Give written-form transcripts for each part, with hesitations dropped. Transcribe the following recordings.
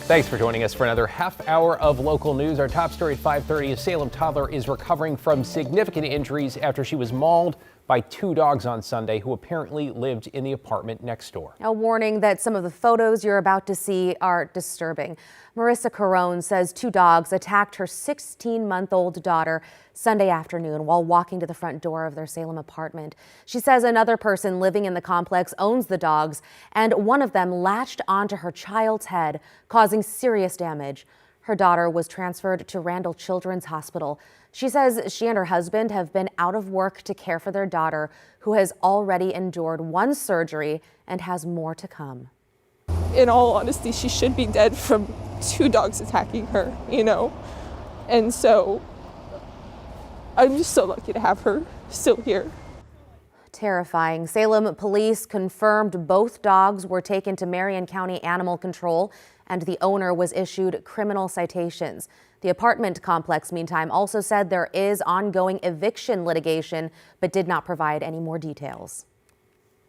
Thanks for joining us for another half hour of local news. Our top story at 5:30 is Salem toddler is recovering from significant injuries after she was mauled by two dogs on Sunday who apparently lived in the apartment next door. A warning that some of the photos you're about to see are disturbing. Marissa Carone says two dogs attacked her 16-month-old daughter Sunday afternoon while walking to the front door of their Salem apartment. She says another person living in the complex owns the dogs, and one of them latched onto her child's head, causing serious damage. Her daughter was transferred to Randall Children's Hospital. She says she and her husband have been out of work to care for their daughter, who has already endured one surgery and has more to come. In all honesty, she should be dead from two dogs attacking her, And so I'm just so lucky to have her still here. Terrifying. Salem police confirmed both dogs were taken to Marion County Animal Control and the owner was issued criminal citations. The apartment complex, meantime, also said there is ongoing eviction litigation, but did not provide any more details.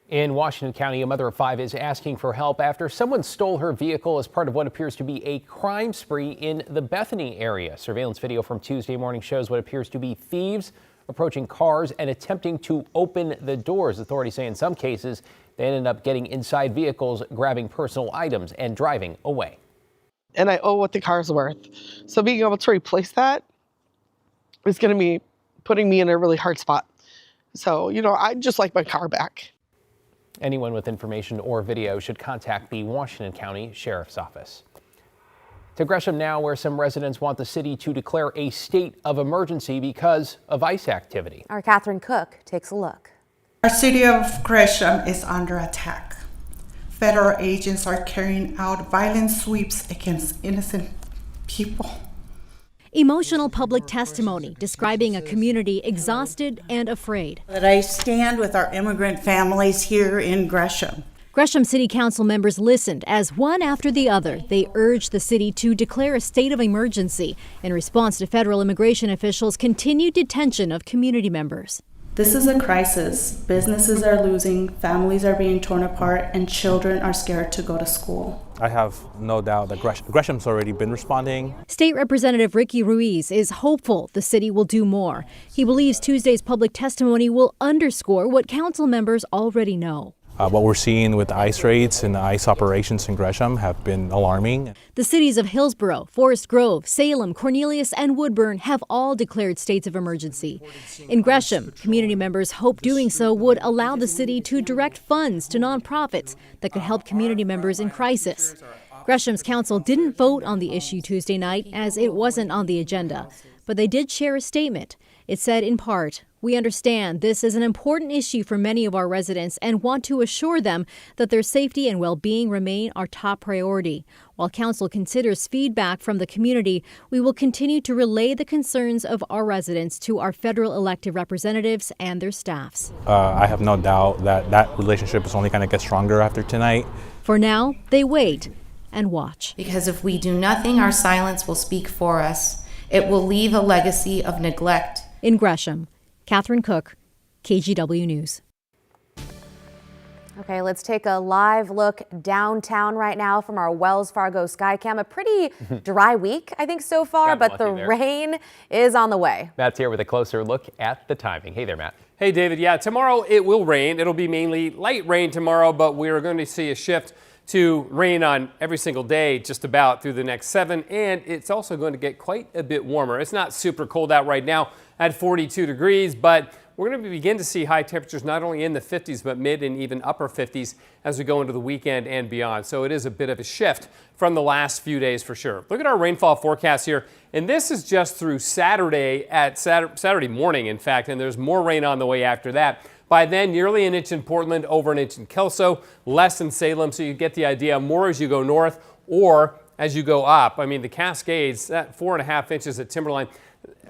In Washington County, a mother of five is asking for help after someone stole her vehicle as part of what appears to be a crime spree in the Bethany area. Surveillance video from Tuesday morning shows what appears to be thieves approaching cars and attempting to open the doors. Authorities say in some cases they ended up getting inside vehicles, grabbing personal items and driving away. And I owe what the car's worth. So being able to replace that is going to be putting me in a really hard spot. So, I'd just like my car back. Anyone with information or video should contact the Washington County Sheriff's Office. To Gresham now, where some residents want the city to declare a state of emergency because of ICE activity. Our Catherine Cook takes a look. Our city of Gresham is under attack. Federal agents are carrying out violent sweeps against innocent people. Emotional public testimony describing a community exhausted and afraid. That I stand with our immigrant families here in Gresham. Gresham City Council members listened as one after the other, they urged the city to declare a state of emergency in response to federal immigration officials' continued detention of community members. This is a crisis. Businesses are losing, families are being torn apart, and children are scared to go to school. I have no doubt that Gresham's already been responding. State Representative Ricky Ruiz is hopeful the city will do more. He believes Tuesday's public testimony will underscore what council members already know. What we're seeing with ICE raids and ICE operations in Gresham have been alarming. The cities of Hillsborough, Forest Grove, Salem, Cornelius, and Woodburn have all declared states of emergency. In Gresham, community members hope doing so would allow the city to direct funds to nonprofits that could help community members in crisis. Gresham's council didn't vote on the issue Tuesday night as it wasn't on the agenda, but they did share a statement. It said in part, "We understand this is an important issue for many of our residents and want to assure them that their safety and well-being remain our top priority. While council considers feedback from the community, we will continue to relay the concerns of our residents to our federal elected representatives and their staffs." I have no doubt that relationship is only going to get stronger after tonight. For now, they wait and watch. Because if we do nothing, our silence will speak for us. It will leave a legacy of neglect. In Gresham, Catherine Cook, KGW News. Okay, let's take a live look downtown right now from our Wells Fargo Skycam. A pretty dry week, I think, so far, but the rain is on the way. Matt's here with a closer look at the timing. Hey there, Matt. Hey, David. Yeah, tomorrow it will rain. It'll be mainly light rain tomorrow, but we're going to see a shift to rain on every single day just about through the next 7, and it's also going to get quite a bit warmer. It's not super cold out right now at 42 degrees, but we're going to begin to see high temperatures not only in the 50s, but mid and even upper 50s as we go into the weekend and beyond. So it is a bit of a shift from the last few days for sure. Look at our rainfall forecast here, and this is just through Saturday Saturday morning, in fact, and there's more rain on the way after that. By then, nearly an inch in Portland, over an inch in Kelso, less in Salem, so you get the idea, more as you go north or as you go up. I mean, the Cascades, that 4.5 inches at Timberline,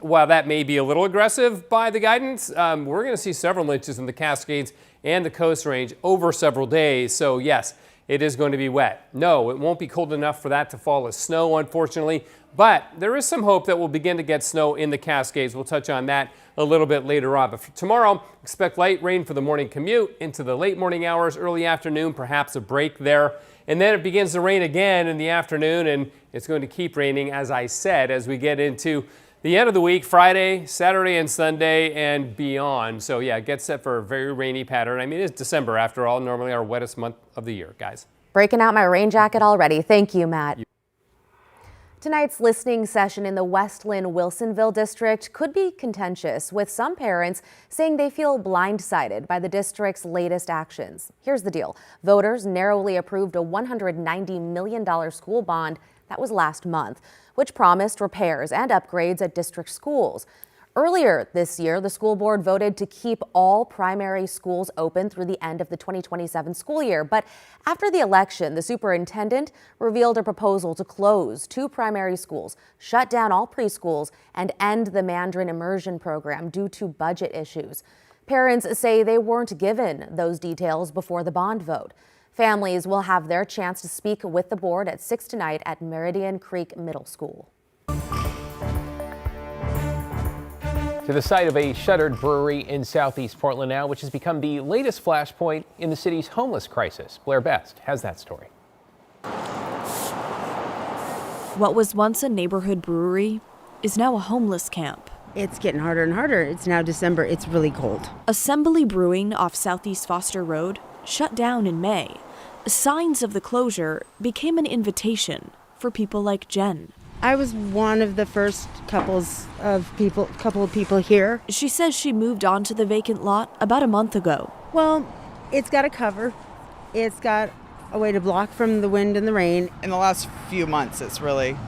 while that may be a little aggressive by the guidance, we're going to see several inches in the Cascades and the Coast Range over several days. So yes, it is going to be wet. No, it won't be cold enough for that to fall as snow, unfortunately, but there is some hope that we'll begin to get snow in the Cascades. We'll touch on that a little bit later on. But for tomorrow, expect light rain for the morning commute into the late morning hours, early afternoon, perhaps a break there. And then it begins to rain again in the afternoon, and it's going to keep raining, as I said, as we get into the end of the week, Friday, Saturday, and Sunday, and beyond. So yeah, get set for a very rainy pattern. I mean, it's December after all, normally our wettest month of the year, guys. Breaking out my rain jacket already. Thank you, Matt. Tonight's listening session in the Westland-Wilsonville district could be contentious, with some parents saying they feel blindsided by the district's latest actions. Here's the deal. Voters narrowly approved a $190 million school bond that was last month, which promised repairs and upgrades at district schools. Earlier this year, the school board voted to keep all primary schools open through the end of the 2027 school year. But after the election, the superintendent revealed a proposal to close 2 primary schools, shut down all preschools, and end the Mandarin immersion program due to budget issues. Parents say they weren't given those details before the bond vote. Families will have their chance to speak with the board at 6 tonight at Meridian Creek Middle School. To the site of a shuttered brewery in southeast Portland now, which has become the latest flashpoint in the city's homeless crisis. Blair Best has that story. What was once a neighborhood brewery is now a homeless camp. It's getting harder and harder. It's now December. It's really cold. Assembly Brewing off Southeast Foster Road shut down in May. Signs of the closure became an invitation for people like Jen. I was one of the first couple of people here. She says she moved onto the vacant lot about a month ago. Well, it's got a cover. It's got a way to block from the wind and the rain. In the last few months, it's really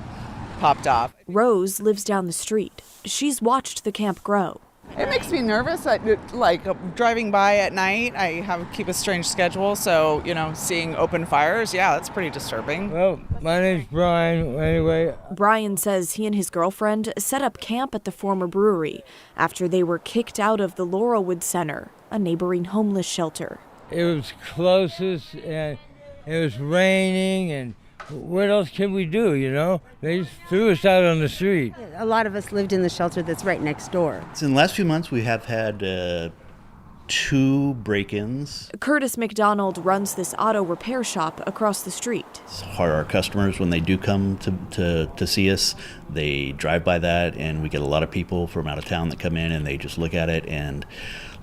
popped off. Rose lives down the street. She's watched the camp grow. It makes me nervous. Like driving by at night, I keep a strange schedule. So, seeing open fires, yeah, that's pretty disturbing. Well, my name's Brian. Anyway, Brian says he and his girlfriend set up camp at the former brewery after they were kicked out of the Laurelwood Center, a neighboring homeless shelter. It was closest and it was raining, and what else can we do, They just threw us out on the street. A lot of us lived in the shelter that's right next door. So in the last few months, we have had 2 break-ins. Curtis McDonald runs this auto repair shop across the street. Our customers, when they do come to see us, they drive by that, and we get a lot of people from out of town that come in and they just look at it and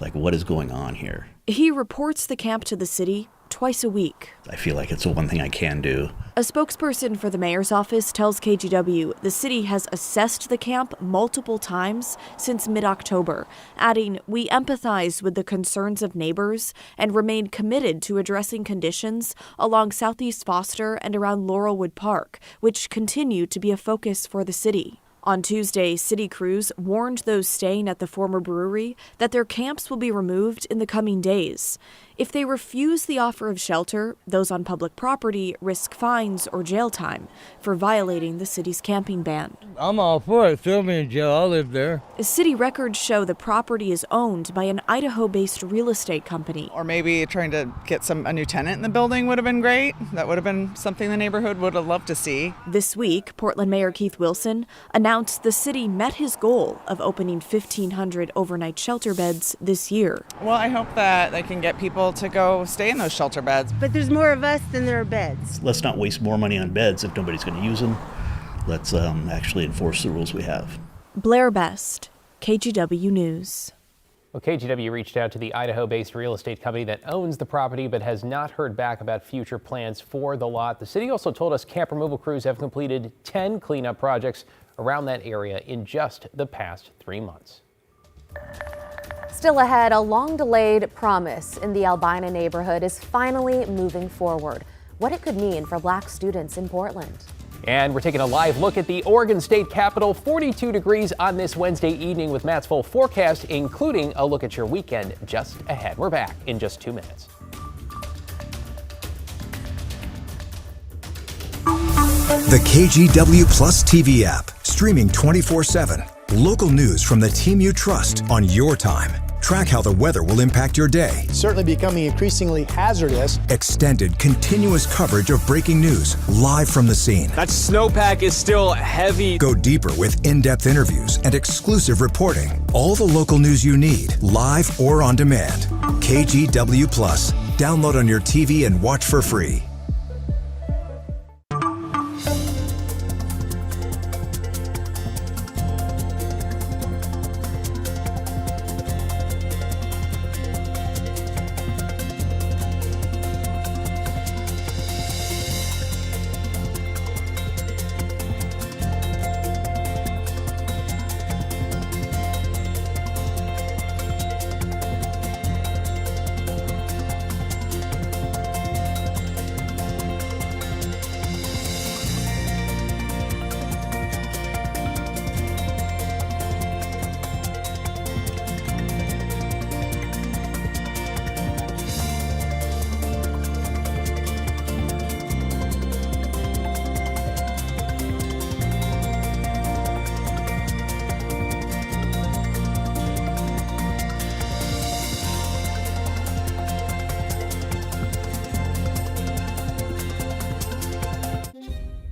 like, what is going on here? He reports the camp to the city twice a week. I feel like it's the one thing I can do. A spokesperson for the mayor's office tells KGW the city has assessed the camp multiple times since mid-October, adding, "We empathize with the concerns of neighbors and remain committed to addressing conditions along Southeast Foster and around Laurelwood Park, which continue to be a focus for the city." On Tuesday, city crews warned those staying at the former brewery that their camps will be removed in the coming days. If they refuse the offer of shelter, those on public property risk fines or jail time for violating the city's camping ban. I'm all for it. Throw me in jail. I'll live there. City records show the property is owned by an Idaho-based real estate company. Or maybe trying to get a new tenant in the building would have been great. That would have been something the neighborhood would have loved to see. This week, Portland Mayor Keith Wilson announced the city met his goal of opening 1,500 overnight shelter beds this year. Well, I hope that they can get people to go stay in those shelter beds. But there's more of us than there are beds. Let's not waste more money on beds if nobody's going to use them. Let's actually enforce the rules we have. Blair Best, KGW News. Well, KGW reached out to the Idaho-based real estate company that owns the property but has not heard back about future plans for the lot. The city also told us camp removal crews have completed 10 cleanup projects around that area in just the past 3 months. Still ahead, a long-delayed promise in the Albina neighborhood is finally moving forward. What it could mean for Black students in Portland. And we're taking a live look at the Oregon State Capitol. 42 degrees on this Wednesday evening with Matt's full forecast, including a look at your weekend just ahead. We're back in just 2 minutes. The KGW Plus TV app, streaming 24/7. Local news from the team you trust on your time. Track how the weather will impact your day. Certainly becoming increasingly hazardous. Extended, continuous coverage of breaking news live from the scene. That snowpack is still heavy. Go deeper with in-depth interviews and exclusive reporting. All the local news you need, live or on demand. KGW Plus. Download on your TV and watch for free.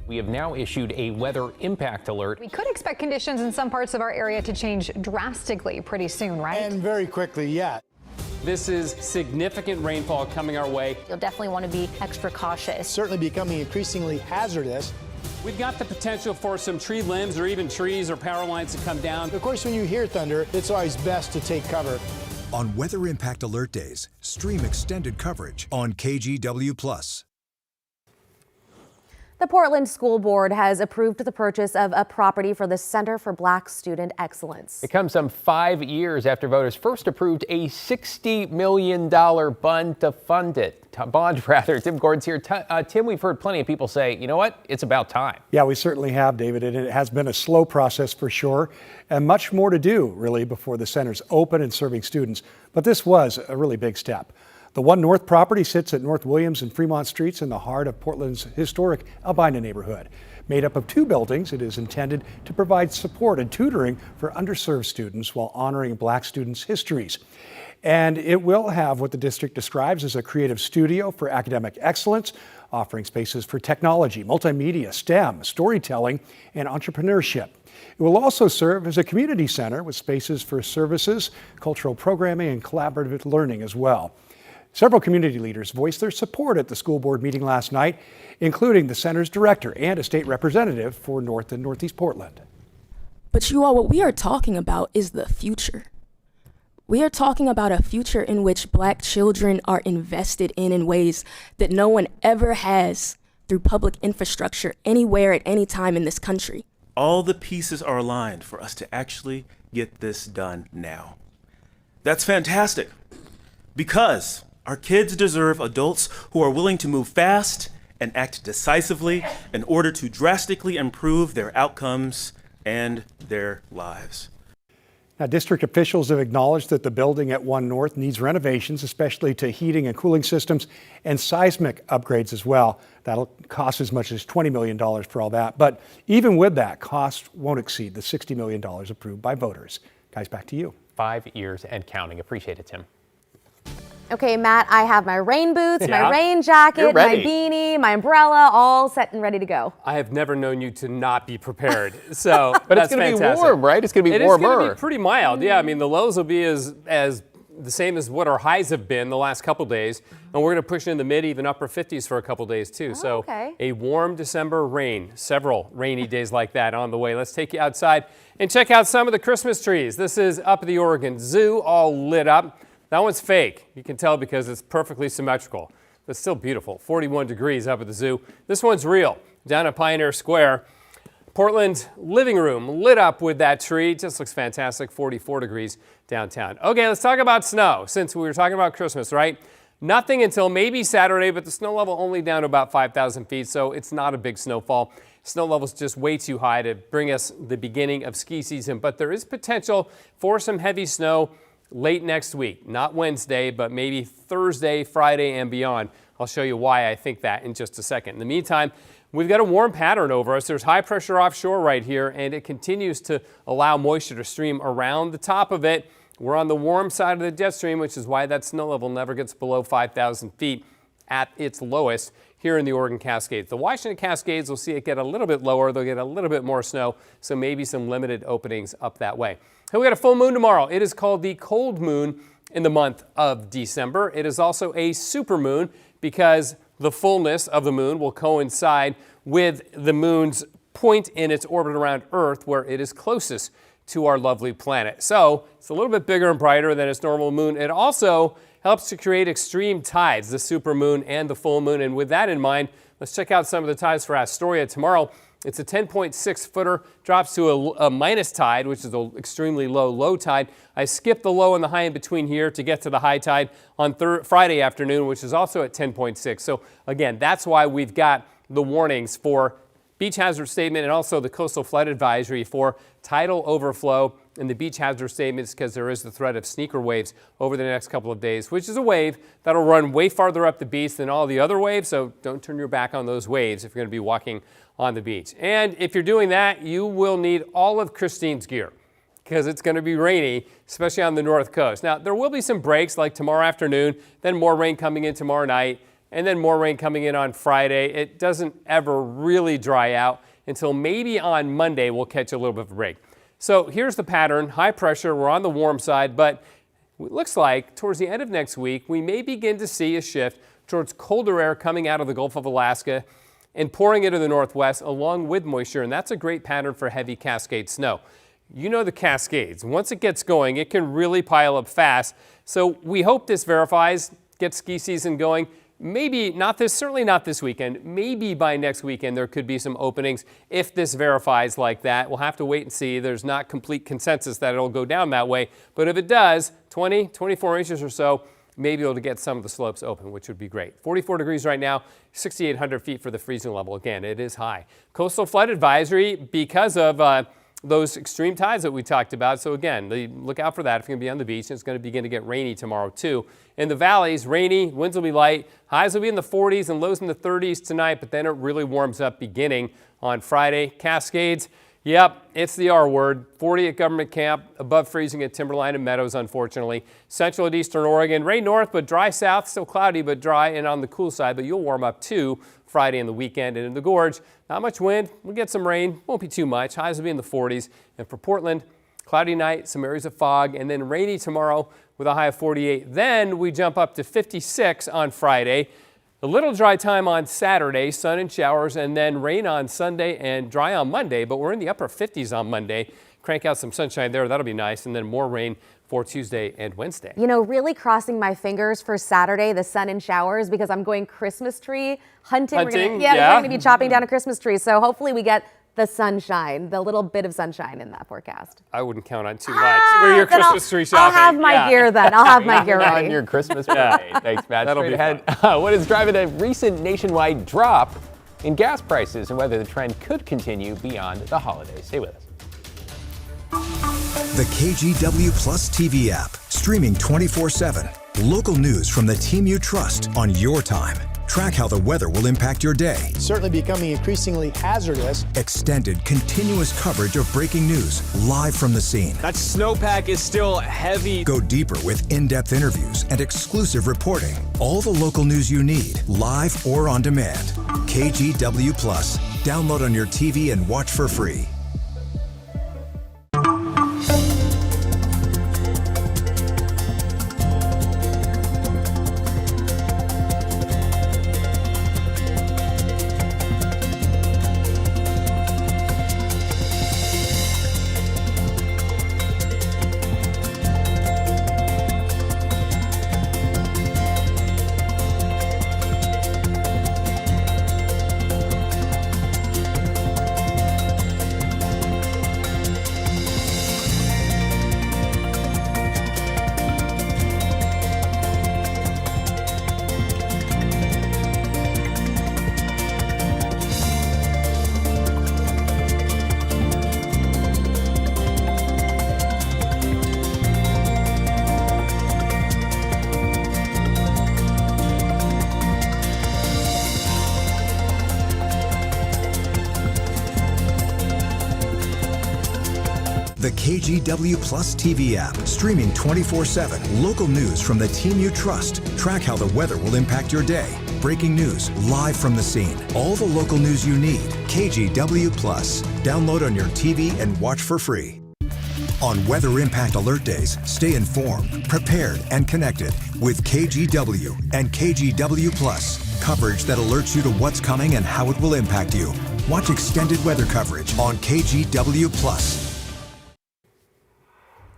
We have now issued a weather impact alert. We could expect conditions in some parts of our area to change drastically pretty soon, right? And very quickly, yeah. This is significant rainfall coming our way. You'll definitely want to be extra cautious. Certainly becoming increasingly hazardous. We've got the potential for some tree limbs or even trees or power lines to come down. Of course, when you hear thunder, it's always best to take cover. On Weather Impact Alert Days, stream extended coverage on KGW Plus. The Portland School Board has approved the purchase of a property for the Center for Black Student Excellence. It comes some 5 years after voters first approved a $60 million bond to fund it. Tim Gordon's here. Tim, we've heard plenty of people say, you know what, it's about time. Yeah, we certainly have, David, and it has been a slow process for sure, and much more to do, really, before the center's open and serving students. But this was a really big step. The One North property sits at North Williams and Fremont Streets in the heart of Portland's historic Albina neighborhood. Made up of 2 buildings, it is intended to provide support and tutoring for underserved students while honoring Black students' histories. And it will have what the district describes as a creative studio for academic excellence, offering spaces for technology, multimedia, STEM, storytelling, and entrepreneurship. It will also serve as a community center with spaces for services, cultural programming, and collaborative learning as well. Several community leaders voiced their support at the school board meeting last night, including the center's director and a state representative for North and Northeast Portland. But you all, what we are talking about is the future. We are talking about a future in which Black children are invested in ways that no one ever has through public infrastructure anywhere at any time in this country. All the pieces are aligned for us to actually get this done now. That's fantastic, because our kids deserve adults who are willing to move fast and act decisively in order to drastically improve their outcomes and their lives. Now, district officials have acknowledged that the building at One North needs renovations, especially to heating and cooling systems and seismic upgrades as well. That'll cost as much as $20 million for all that. But even with that, cost won't exceed the $60 million approved by voters. Guys, back to you. 5 years and counting. Appreciate it, Tim. Okay, Matt, I have my rain boots, my rain jacket, my beanie, my umbrella, all set and ready to go. I have never known you to not be prepared. So, but it's going to be warm, right? It's going to be warmer. It's going to be pretty mild. Yeah, I mean, the lows will be as the same as what our highs have been the last couple days, and we're going to push in the mid, even upper 50s for a couple days too. So a warm December rain, several rainy days like that on the way. Let's take you outside and check out some of the Christmas trees. This is up at the Oregon Zoo, all lit up. That one's fake. You can tell because it's perfectly symmetrical. It's still beautiful. 41 degrees up at the zoo. This one's real, down at Pioneer Square. Portland's living room lit up with that tree. Just looks fantastic. 44 degrees downtown. Okay, let's talk about snow. Since we were talking about Christmas, right? Nothing until maybe Saturday, but the snow level only down to about 5,000 feet, so it's not a big snowfall. Snow level's just way too high to bring us the beginning of ski season, but there is potential for some heavy snow late next week. Not Wednesday, but maybe Thursday, Friday, and beyond. I'll show you why I think that in just a second. In the meantime, we've got a warm pattern over us. There's high pressure offshore right here, and it continues to allow moisture to stream around the top of it We're on the warm side of the jet stream, which is why that snow level never gets below 5,000 feet at its lowest here in the Oregon Cascades. The Washington Cascades will see it get a little bit lower. They'll get a little bit more snow, so maybe some limited openings up that way. And we got a full moon tomorrow. It is called the cold moon in the month of December. It is also a super moon because the fullness of the moon will coincide with the moon's point in its orbit around Earth where it is closest to our lovely planet. So it's a little bit bigger and brighter than its normal moon. It also helps to create extreme tides, the super moon and the full moon. And with that in mind, let's check out some of the tides for Astoria tomorrow. It's a 10.6 footer, drops to a minus tide, which is an extremely low tide. I skipped the low and the high in between here to get to the high tide on Friday afternoon, which is also at 10.6. So again, that's why we've got the warnings for beach hazard statement and also the coastal flood advisory for tidal overflow and the beach hazard statements because there is the threat of sneaker waves over the next couple of days, which is a wave that'll run way farther up the beach than all the other waves. So don't turn your back on those waves if you're going to be walking on the beach. And if you're doing that, you will need all of Christine's gear because it's going to be rainy, especially on the north coast. Now, there will be some breaks like tomorrow afternoon, then more rain coming in tomorrow night, and then more rain coming in on Friday. It doesn't ever really dry out until maybe on Monday we'll catch a little bit of a break. So here's the pattern. High pressure, we're on the warm side, but it looks like towards the end of next week, we may begin to see a shift towards colder air coming out of the Gulf of Alaska and pouring into the northwest along with moisture, and that's a great pattern for heavy Cascade snow. You know the Cascades. Once it gets going, it can really pile up fast. So we hope this verifies, gets ski season going. Maybe not this, certainly not this weekend. Maybe by next weekend there could be some openings if this verifies like that. We'll have to wait and see. There's not complete consensus that it'll go down that way. But if it does, 20, 24 inches or so, maybe able to get some of the slopes open, which would be great. 44 degrees right now, 6,800 feet for the freezing level. Again, it is high. Coastal flood advisory because of those extreme tides that we talked about. So again, look out for that if you're going to be on the beach. It's going to begin to get rainy tomorrow too. In the valleys, rainy, winds will be light. Highs will be in the 40s and lows in the 30s tonight, but then it really warms up beginning on Friday. Cascades, yep, it's the R word. 40 at Government Camp, above freezing at Timberline and Meadows, unfortunately. Central and eastern Oregon, rain north, but dry south. Still cloudy, but dry and on the cool side, but you'll warm up too Friday and the weekend. And in the Gorge, not much wind. We'll get some rain. Won't be too much. Highs will be in the 40s. And for Portland, cloudy night, some areas of fog, and then rainy tomorrow with a high of 48. Then we jump up to 56 on Friday. A little dry time on Saturday, sun and showers, and then rain on Sunday and dry on Monday. But we're in the upper 50s on Monday. Crank out some sunshine there. That'll be nice. And then more rain for Tuesday and Wednesday. You know, really crossing my fingers for Saturday, the sun and showers, because I'm going Christmas tree hunting. We're going to be chopping down a Christmas tree. So hopefully we get the sunshine, the little bit of sunshine in that forecast. I wouldn't count on too much. We're your Christmas tree shopping. I'll have my gear then. I'll have my gear ready. On your Christmas parade. Thanks, Matt. That'll Straight be ahead. What is driving a recent nationwide drop in gas prices and whether the trend could continue beyond the holidays. Stay with us. The KGW Plus TV app, streaming 24/7. Local news from the team you trust on your time. Track how the weather will impact your day. Certainly becoming increasingly hazardous. Extended, continuous coverage of breaking news live from the scene. That snowpack is still heavy. Go deeper with in-depth interviews and exclusive reporting. All the local news you need, live or on demand. KGW Plus. Download on your TV and watch for free. The KGW Plus TV app, streaming 24/7. Local news from the team you trust. Track how the weather will impact your day. Breaking news live from the scene. All the local news you need. KGW Plus. Download on your TV and watch for free. On Weather Impact Alert Days, stay informed, prepared, and connected with KGW and KGW Plus. Coverage that alerts you to what's coming and how it will impact you. Watch extended weather coverage on KGW Plus.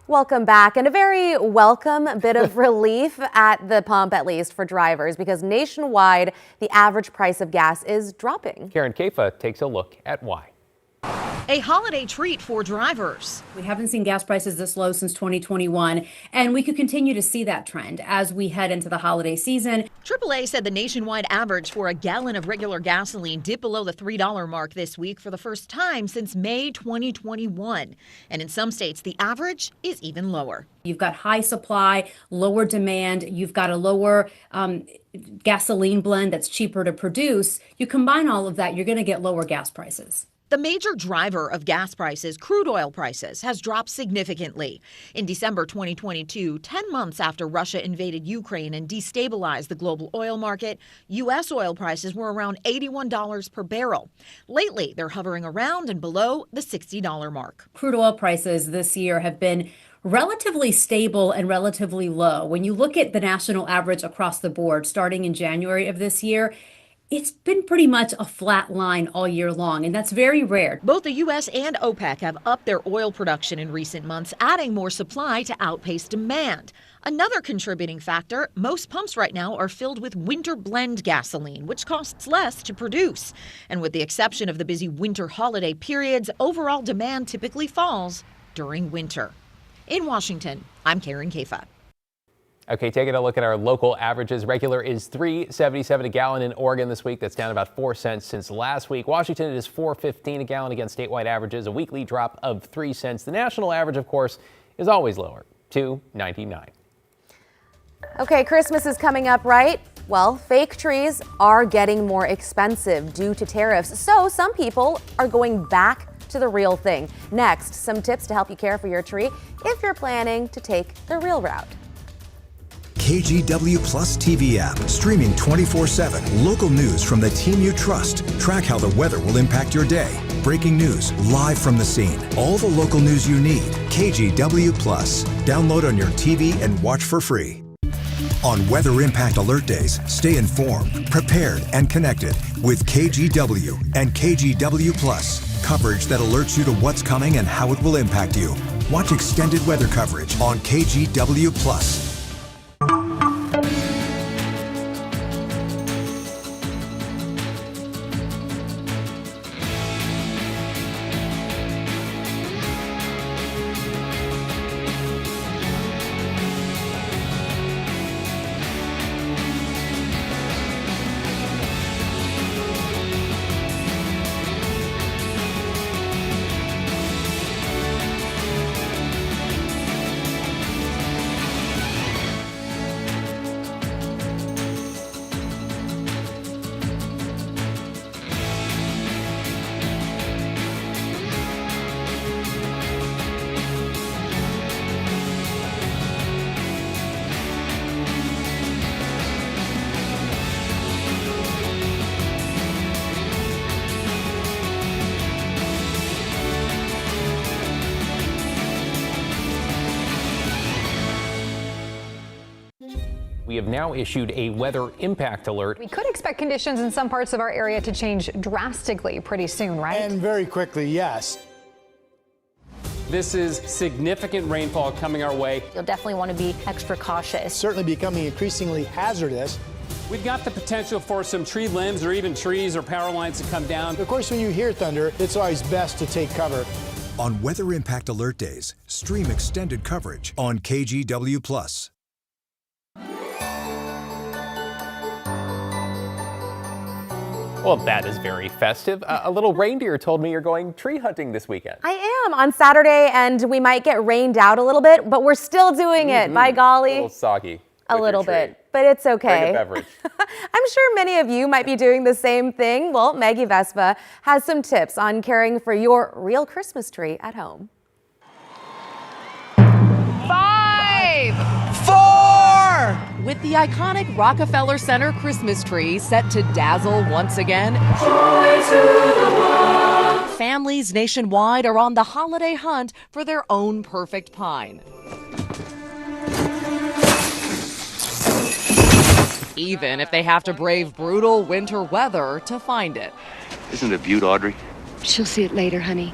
Welcome back, and a very welcome bit of relief at the pump, at least for drivers, because nationwide, the average price of gas is dropping. Karen Kafa takes a look at why. A holiday treat for drivers. We haven't seen gas prices this low since 2021, and we could continue to see that trend as we head into the holiday season. AAA said the nationwide average for a gallon of regular gasoline dipped below the $3 mark this week for the first time since May 2021. And in some states, the average is even lower. You've got high supply, lower demand. You've got a lower gasoline blend that's cheaper to produce. You combine all of that, you're going to get lower gas prices. The major driver of gas prices, crude oil prices, has dropped significantly. In December 2022, 10 months after Russia invaded Ukraine and destabilized the global oil market, U.S. oil prices were around $81 per barrel. Lately, they're hovering around and below the $60 mark. Crude oil prices this year have been relatively stable and relatively low. When you look at the national average across the board, starting in January of this year, it's been pretty much a flat line all year long, and that's very rare. Both the U.S. and OPEC have upped their oil production in recent months, adding more supply to outpace demand. Another contributing factor, most pumps right now are filled with winter blend gasoline, which costs less to produce. And with the exception of the busy winter holiday periods, overall demand typically falls during winter. In Washington, I'm Karen Kafa. Okay, taking a look at our local averages. Regular is $3.77 a gallon in Oregon this week. That's down about 4 cents since last week. Washington, it is $4.15 a gallon against statewide averages, a weekly drop of 3 cents. The national average, of course, is always lower, $2.99. Okay, Christmas is coming up, right? Well, fake trees are getting more expensive due to tariffs, so some people are going back to the real thing. Next, some tips to help you care for your tree if you're planning to take the real route. KGW Plus TV app, streaming 24/7. Local news from the team you trust. Track how the weather will impact your day. Breaking news live from the scene. All the local news you need. KGW Plus. Download on your TV and watch for free. On Weather Impact Alert Days, stay informed, prepared, and connected with KGW and KGW Plus. Coverage that alerts you to what's coming and how it will impact you. Watch extended weather coverage on KGW Plus. We have now issued a weather impact alert. We could expect conditions in some parts of our area to change drastically pretty soon, right? And very quickly, yes. This is significant rainfall coming our way. You'll definitely want to be extra cautious. Certainly becoming increasingly hazardous. We've got the potential for some tree limbs or even trees or power lines to come down. Of course, when you hear thunder, it's always best to take cover. On Weather Impact Alert Days, stream extended coverage on KGW Plus. Well, that is very festive. A little reindeer told me you're going tree hunting this weekend. I am on Saturday, and we might get rained out a little bit, but we're still doing it. By golly. A little soggy. A little bit, but it's okay. Bring a beverage. I'm sure many of you might be doing the same thing. Well, Maggie Vespa has some tips on caring for your real Christmas tree at home. With the iconic Rockefeller Center Christmas tree set to dazzle once again, families nationwide are on the holiday hunt for their own perfect pine. Even if they have to brave brutal winter weather to find it. Isn't it a beaut, Audrey? She'll see it later, honey.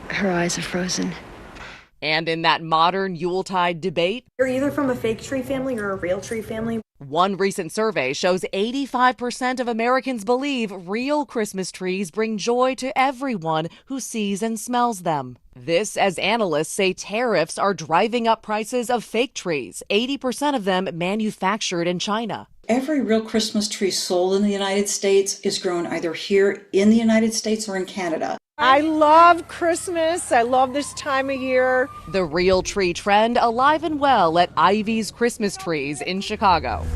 Her eyes are frozen. And in that modern Yuletide debate, you're either from a fake tree family or a real tree family. One recent survey shows 85% of Americans believe real Christmas trees bring joy to everyone who sees and smells them. This as analysts say tariffs are driving up prices of fake trees, 80% of them manufactured in China. Every real Christmas tree sold in the United States is grown either here in the United States or in Canada. I love Christmas. I love this time of year. The real tree trend alive and well at Ivy's Christmas Trees in Chicago.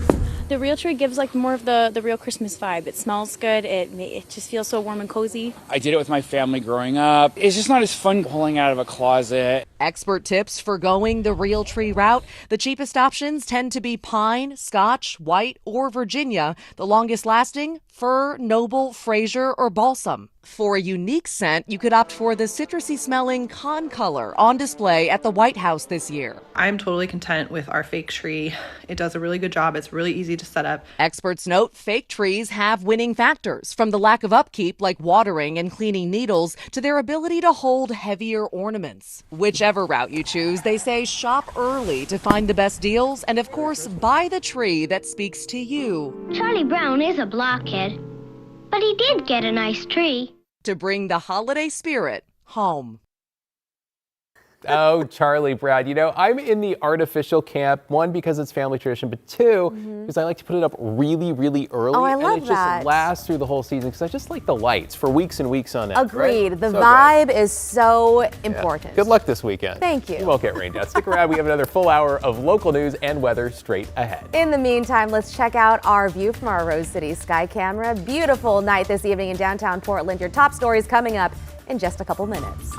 The real tree gives like more of the real Christmas vibe. It smells good. It just feels so warm and cozy. I did it with my family growing up. It's just not as fun pulling out of a closet. Expert tips for going the real tree route. The cheapest options tend to be pine, Scotch, white, or Virginia. The longest lasting, fir, noble, Fraser, or balsam. For a unique scent, you could opt for the citrusy smelling Con Color on display at the White House this year. I'm totally content with our fake tree. It does a really good job. It's really easy to set up. Experts note fake trees have winning factors, from the lack of upkeep like watering and cleaning needles to their ability to hold heavier ornaments. Whichever route you choose, they say shop early to find the best deals and of course buy the tree that speaks to you. Charlie Brown is a blockhead, but he did get a nice tree. To bring the holiday spirit home. Oh, Charlie Brown. You know, I'm in the artificial camp, one, because it's family tradition, but two, because I like to put it up really, really early. Oh, I love and it that. just lasts through the whole season because I just like the lights for weeks and weeks on end. Agreed. Right? The So vibe is so important. Good luck this weekend. Thank you. You won't get rained out. Stick around. We have another full hour of local news and weather straight ahead. In the meantime, let's check out our view from our Rose City Sky Camera. Beautiful night this evening in downtown Portland. Your top stories coming up in just a couple minutes.